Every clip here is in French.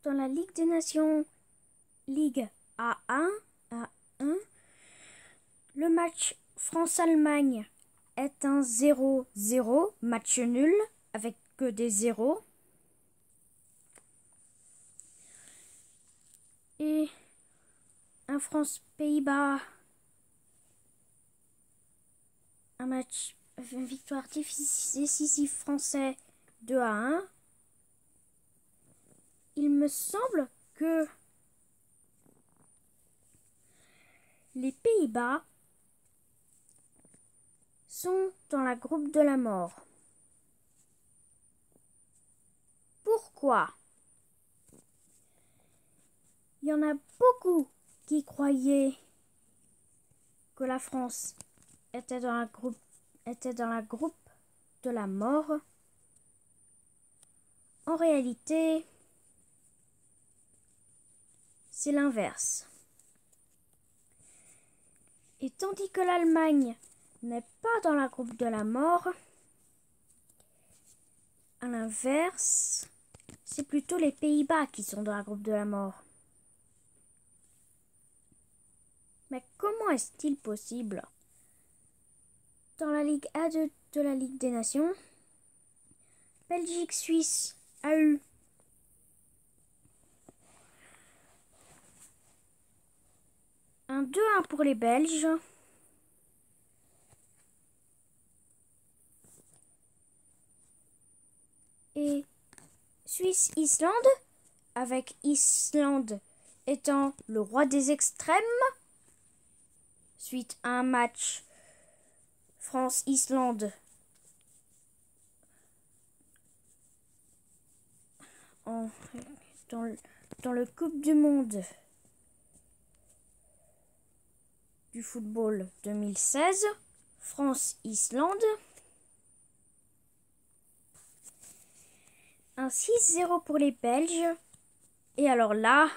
dans la Ligue des Nations, Ligue A1, le match France-Allemagne est un 0-0, match nul avec que des zéros. Et un France-Pays-Bas, une victoire décisive français 2-1. Il me semble que les Pays-Bas sont dans la groupe de la mort. Pourquoi? Il y en a beaucoup qui croyaient que la France était dans la groupe de la mort. En réalité, c'est l'inverse. Et tandis que l'Allemagne n'est pas dans la groupe de la mort, à l'inverse, c'est plutôt les Pays-Bas qui sont dans la groupe de la mort. Mais comment est-il possible? Dans la Ligue A2 de la Ligue des Nations, Belgique-Suisse a eu un 2-1 pour les Belges. Et Suisse-Islande, avec Islande étant le roi des extrêmes, suite à un match France-Islande dans le Coupe du Monde du football 2016, France-Islande. Un 6-0 pour les Belges. Et alors là,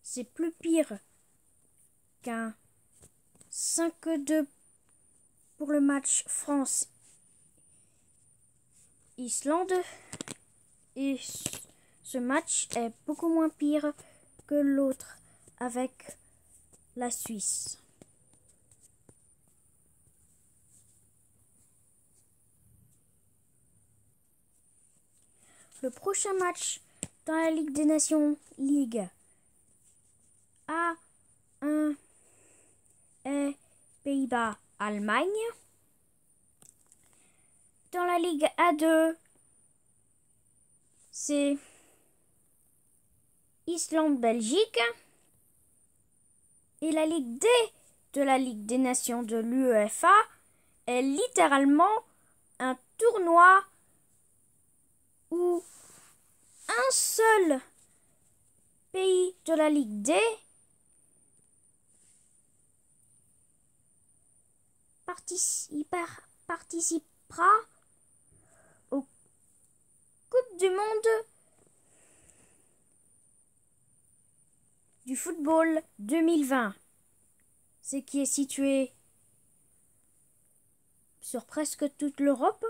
c'est plus pire qu'un 5-2 pour le match France-Islande. Et ce match est beaucoup moins pire que l'autre avec la Suisse. Le prochain match dans la Ligue des Nations, Ligue A1 est Pays-Bas-Allemagne. Dans la Ligue A2, c'est Islande-Belgique. Et la Ligue D de la Ligue des Nations de l'UEFA est littéralement un tournoi où un seul pays de la Ligue D participera aux Coupes du Monde du football 2020, ce qui est situé sur presque toute l'Europe,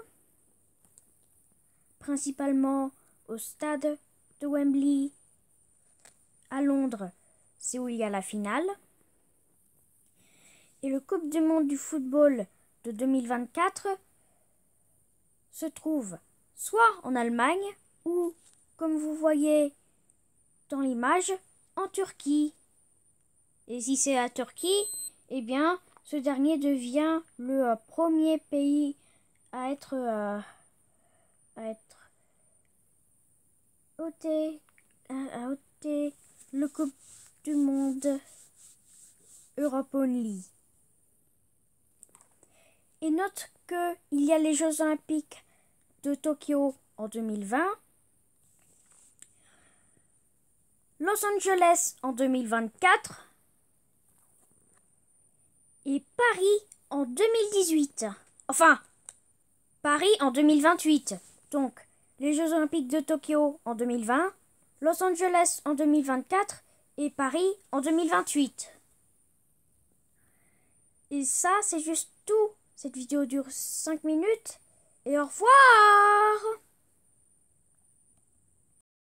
principalement au stade de Wembley à Londres, c'est où il y a la finale. Et le Coupe du Monde du football de 2024 se trouve soit en Allemagne ou, comme vous voyez dans l'image, en Turquie. Et si c'est la Turquie, eh bien, ce dernier devient le premier pays à être ôté le Coupe du Monde Europe Only. Et note qu'il y a les Jeux Olympiques de Tokyo en 2020, Los Angeles en 2024 et Paris en 2018. Enfin, Paris en 2028. Donc, les Jeux Olympiques de Tokyo en 2020, Los Angeles en 2024 et Paris en 2028. Et ça, c'est juste tout. Cette vidéo dure 5 minutes. Et au revoir!